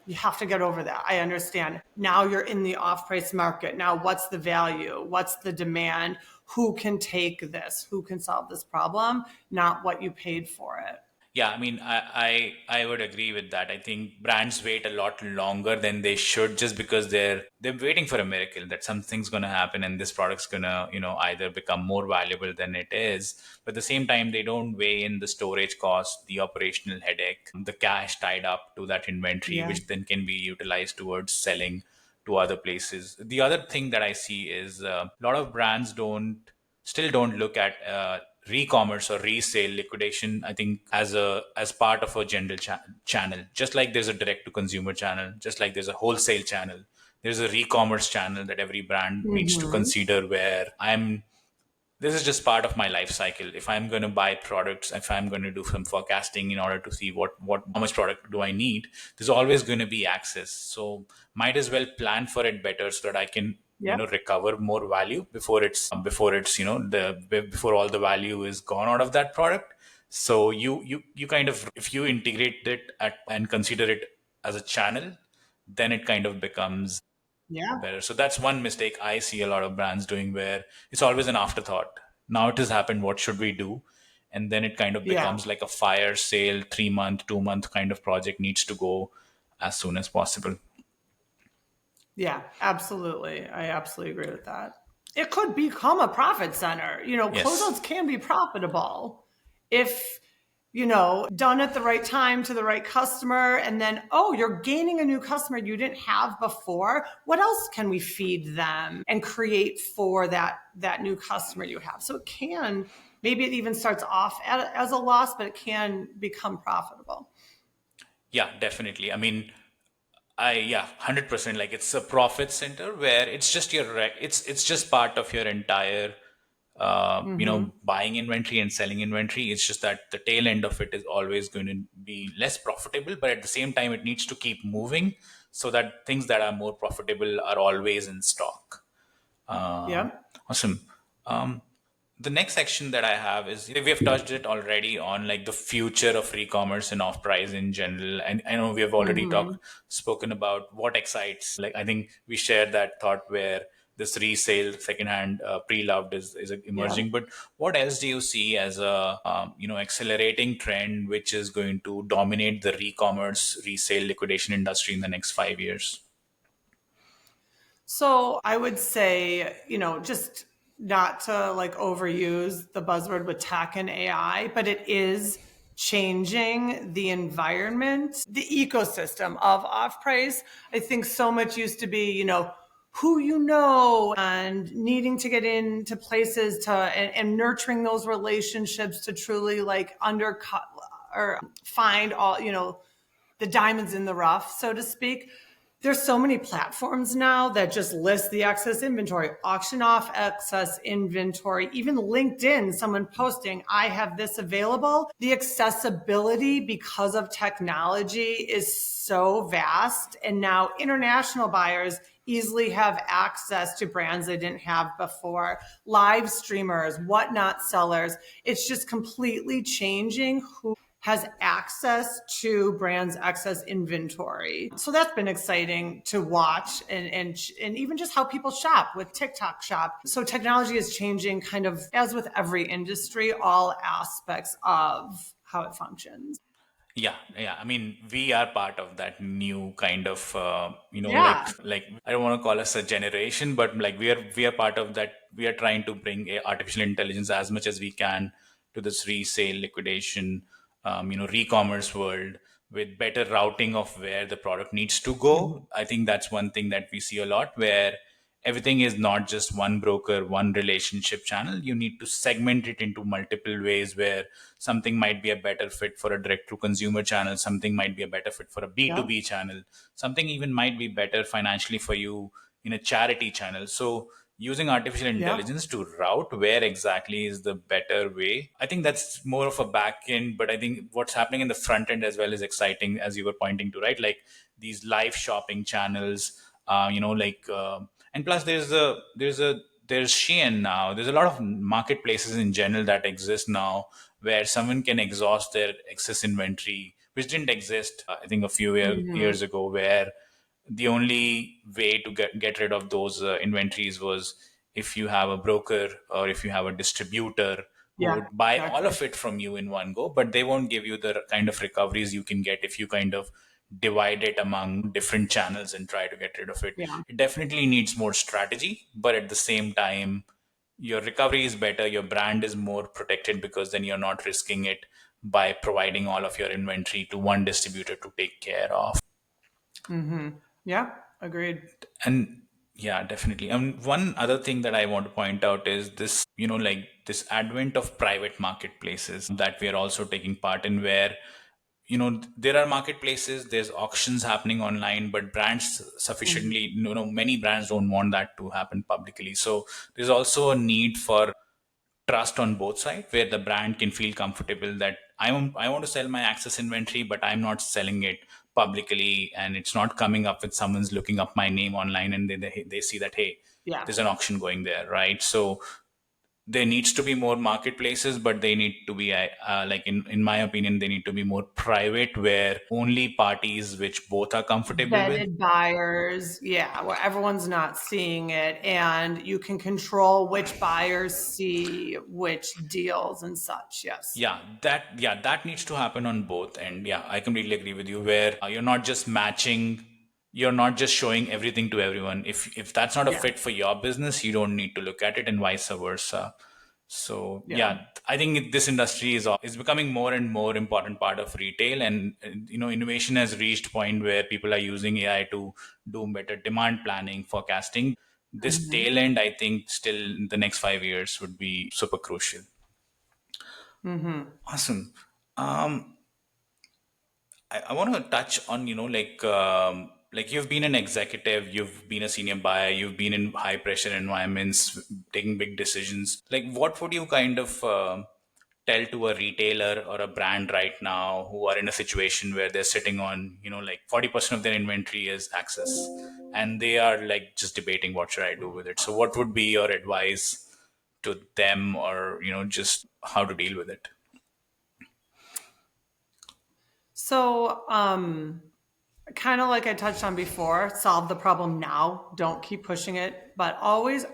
you have to get over that. I understand. Now you're in the off price market. Now, what's the value? What's the demand? Who can take this? Who can solve this problem? Not what you paid for it. Yeah, I mean, I would agree with that. I think brands wait a lot longer than they should, just because they're waiting for a miracle that something's going to happen and this product's going to, either become more valuable than it is. But at the same time, they don't weigh in the storage cost, the operational headache, the cash tied up to that inventory, Yeah. which then can be utilized towards selling to other places. The other thing that I see is a lot of brands don't look at re-commerce or resale liquidation, I think, as part of a general channel. Just like there's a direct to consumer channel, just like there's a wholesale channel, there's a re-commerce channel that every brand needs to Hmm. consider, where I'm this is just part of my life cycle. If I'm going to buy products, if I'm going to do some forecasting in order to see what how much product do I need, there's always going to be access. So might as well plan for it better so that I can, Yep. recover more value before it's, before all the value is gone out of that product. So you kind of, if you integrate it and consider it as a channel, then it kind of becomes Yeah. better. So that's one mistake I see a lot of brands doing, where it's always an afterthought. Now it has happened, what should we do? And then it kind of Yeah. becomes like a fire sale, 3 month, 2 month kind of project needs to go as soon as possible. Yeah, absolutely. I absolutely agree with that. It could become a profit center. Yes. Closeouts can be profitable if, done at the right time to the right customer. And then, oh, you're gaining a new customer you didn't have before. What else can we feed them and create for that new customer you have? So it can, maybe it even starts off as a loss, but it can become profitable. Yeah, definitely. I mean, yeah, 100%. Like, it's a profit center where it's just it's just part of your entire Hmm. buying inventory and selling inventory. It's just that the tail end of it is always going to be less profitable, but at the same time, it needs to keep moving so that things that are more profitable are always in stock. Uh, Yep. awesome. The next section that I have is, we have touched it already on, like, the future of e-commerce and off price in general. And I know we have already Hmm. spoken about what excites. Like, I think we shared that thought where this resale, secondhand, pre-loved is Yep. emerging. But what else do you see as a accelerating trend which is going to dominate the e-commerce resale liquidation industry in the next 5 years? So I would say, just not to like overuse the buzzword with tech and AI, but it is changing the environment, the ecosystem of off price. I think so much used to be, who and needing to get into places and nurturing those relationships to truly like undercut or find all, the diamonds in the rough, so to speak. There's so many platforms now that just list the excess inventory, auction off excess inventory, even LinkedIn, someone posting, I have this available. The accessibility because of technology is so vast. And now international buyers easily have access to brands they didn't have before, live streamers, whatnot sellers. It's just completely changing who has access to brands excess inventory. So that's been exciting to watch and even just how people shop with TikTok shop. So technology is changing kind of as with every industry, all aspects of how it functions. Yeah, yeah. I mean, we are part of that new kind of, Yeah. like, I don't want to call us a generation, but like, we are part of that. We are trying to bring artificial intelligence as much as we can to this resale liquidation, re-commerce world, with better routing of where the product needs to go. Mhm. I think that's one thing that we see a lot, where everything is not just one broker, one relationship channel. You need to segment it into multiple ways, where something might be a better fit for a direct to consumer channel, something might be a better fit for a Yeah. B2B channel, something even might be better financially for you in a charity channel. So using artificial Yeah. intelligence to route where exactly is the better way, I think that's more of a back end. But I think what's happening in the front end as well is exciting, as you were pointing to, right? Like, these live shopping channels, and plus there's Shein now. There's a lot of marketplaces in general that exist now, where someone can exhaust their excess inventory, which didn't exist, I think, a few Hmm. years ago, where the only way to get rid of those inventories was if you have a broker or if you have a distributor who Yeah, would buy all exactly. of it from you in one go, but they won't give you the kind of recoveries you can get if you kind of divide it among different channels and try to get rid of it. Yeah. It definitely needs more strategy, but at the same time, your recovery is better, your brand is more protected because then you're not risking it by providing all of your inventory to one distributor to take care of. Mm-hmm. Yeah, agreed. And yeah, definitely. One other thing that I want to point out is this, like this advent of private marketplaces that we are also taking part in, where there are marketplaces, there's auctions happening online, but brands Mm-hmm. sufficiently, many brands don't want that to happen publicly. So there's also a need for trust on both sides, where the brand can feel comfortable that I want to sell my access inventory, but I'm not selling it publicly, and it's not coming up with someone's looking up my name online and they see that, hey, Yeah. there's an auction going there, right? So there needs to be more marketplaces, but they need to be like in my opinion, they need to be more private, where only parties which both are comfortable with. Vetted buyers, yeah, where everyone's not seeing it, and you can control which buyers see which deals and such. Yes. That needs to happen on both. And yeah, I completely agree with you, where you're not just matching, you're not just showing everything to everyone. If that's not a Yeah. fit for your business, you don't need to look at it, and vice versa. So Yeah. yeah, I think this industry is becoming more and more important part of retail, and innovation has reached point where people are using AI to do better demand planning, forecasting. This Mm-hmm. tail end, I think, still in the next 5 years would be super crucial. Mm-hmm. Awesome. Um, I want to touch on, like you've been an executive, you've been a senior buyer, you've been in high pressure environments, taking big decisions. Like, what would you kind of tell to a retailer or a brand right now who are in a situation where they're sitting on, like 40% of their inventory is access, and they are like just debating what should I do with it? So, what would be your advice to them, or, just how to deal with it? So, kind of like I touched on before, solve the problem now. Don't keep pushing it, but always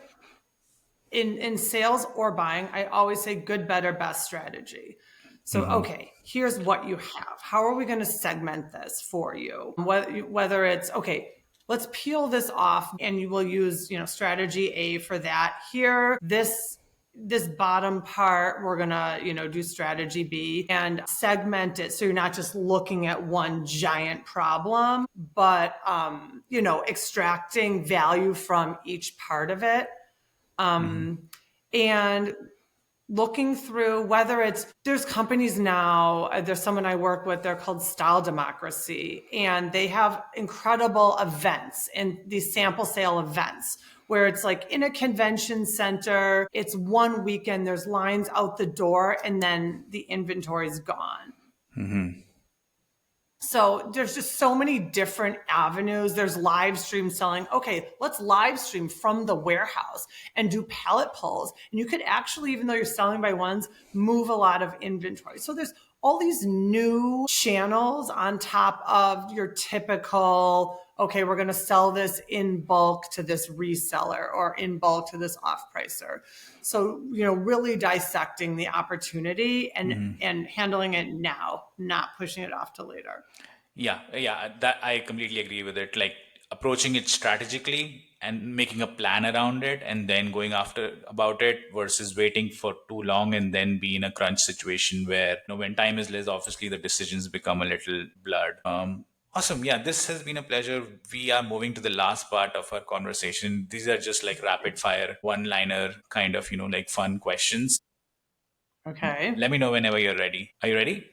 in sales or buying, I always say good, better, best strategy. So, okay, here's what you have. How are we going to segment this for you? Whether it's okay, let's peel this off, and you will use, strategy A for that. Here, this bottom part, we're gonna, do strategy B and segment it so you're not just looking at one giant problem, but extracting value from each part of it. And looking through whether there's companies now, there's someone I work with, they're called Style Democracy, and they have incredible events and these sample sale events where it's like in a convention center, it's one weekend, there's lines out the door, and then the inventory's gone. So there's just so many different avenues. There's live stream selling. Okay, let's live stream from the warehouse and do pallet pulls. And you could actually, even though you're selling by ones, move a lot of inventory. So there's all these new channels on top of your typical, okay, we're going to sell this in bulk to this reseller or in bulk to this off-pricer. So, really dissecting the opportunity and handling it now, not pushing it off to later. Yeah, that I completely agree with it. Like approaching it strategically and making a plan around it, and then going after about it versus waiting for too long and then be in a crunch situation where, when time is less, obviously the decisions become a little blurred. Awesome. Yeah, this has been a pleasure. We are moving to the last part of our conversation. These are just like rapid fire, one liner kind of, like fun questions. Okay. Let me know whenever you're ready. Are you ready?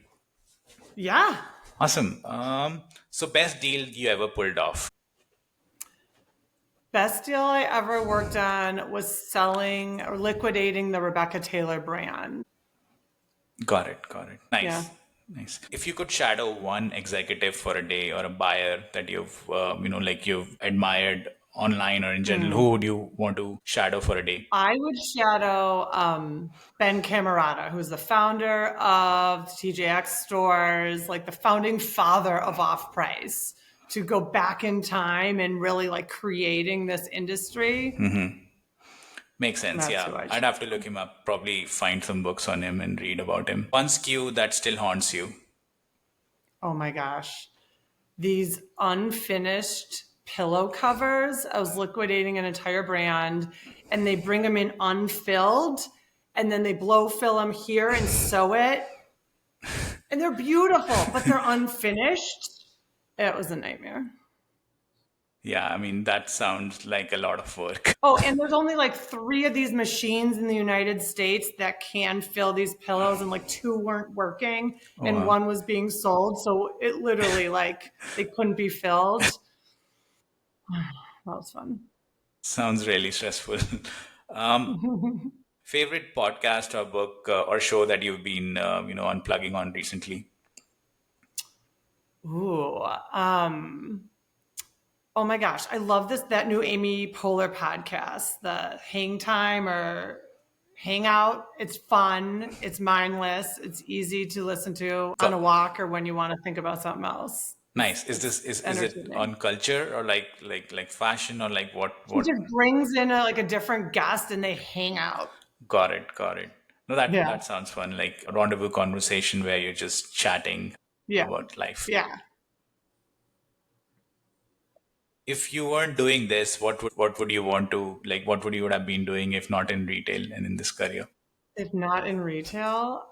Yeah. Awesome. So best deal you ever pulled off? Best deal I ever worked on was selling or liquidating the Rebecca Taylor brand. Got it. Got it. Yeah. Nice. Nice. If you could shadow one executive for a day or a buyer that like you've admired online or in general, Hmm. who would you want to shadow for a day? I would shadow Ben Camerata, who's the founder of TJX stores, like the founding father of off price, to go back in time and really like creating this industry. Makes sense. That's Yeah. who I I'd chose. have to look him up, probably find some books on him and read about him. One skew that still haunts you. Oh my gosh. These unfinished pillow covers. I was liquidating an entire brand and they bring them in unfilled and then they blow fill them here and sew it. And they're beautiful, but they're unfinished. It was a nightmare. Yeah. I mean, that sounds like a lot of work. Oh, and there's only like 3 of these machines in the United States that can fill these pillows, and like 2 weren't working, Oh, and wow. 1 was being sold. So it literally like they couldn't be filled. That was fun. Sounds really stressful. um, Favorite podcast or book or show that you've been, unplugging on recently? Ooh, oh my gosh, I love that new Amy Poehler podcast, the Hang Time or Hangout. It's fun, it's mindless, it's easy to listen to on a So walk or when you want to think about something else. nice. Is It's this is it entertaining. on culture or like fashion or like She what? just brings in like a different guest and they hang out. Got it, got it. No, that Yeah, that sounds fun. Like a rendezvous conversation where you're just chatting yeah, about life. yeah. If you weren't doing this, what would you want to like? What would you would have been doing if not in retail and in this career? If not in retail,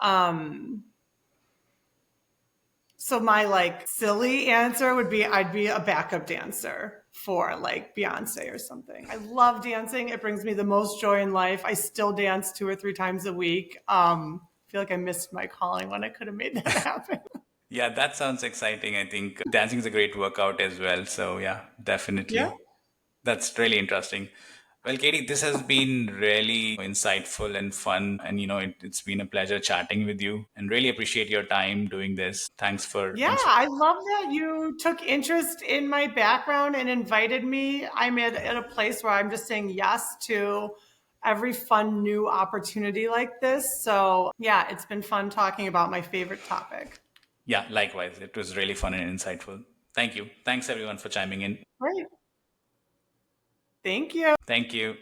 so my like silly answer would be I'd be a backup dancer for like Beyonce or something. I love dancing. It brings me the most joy in life. I still dance 2 or 3 times a week. I feel like I missed my calling when I could have made that happen. Yeah, that sounds exciting. I think dancing is a great workout as well. So yeah, Yeah. definitely. That's really interesting. Well, Katie, this has been really insightful and fun. And, it's been a pleasure chatting with you and really appreciate your time doing this. Thanks for, Yeah, I love that you took interest in my background and invited me. I'm at a place where I'm just saying yes to every fun new opportunity like this. So, yeah, it's been fun talking about my favorite topic. yeah, likewise. It was really fun and insightful. Thank you. Thanks everyone for chiming in. Great. Thank you. Thank you.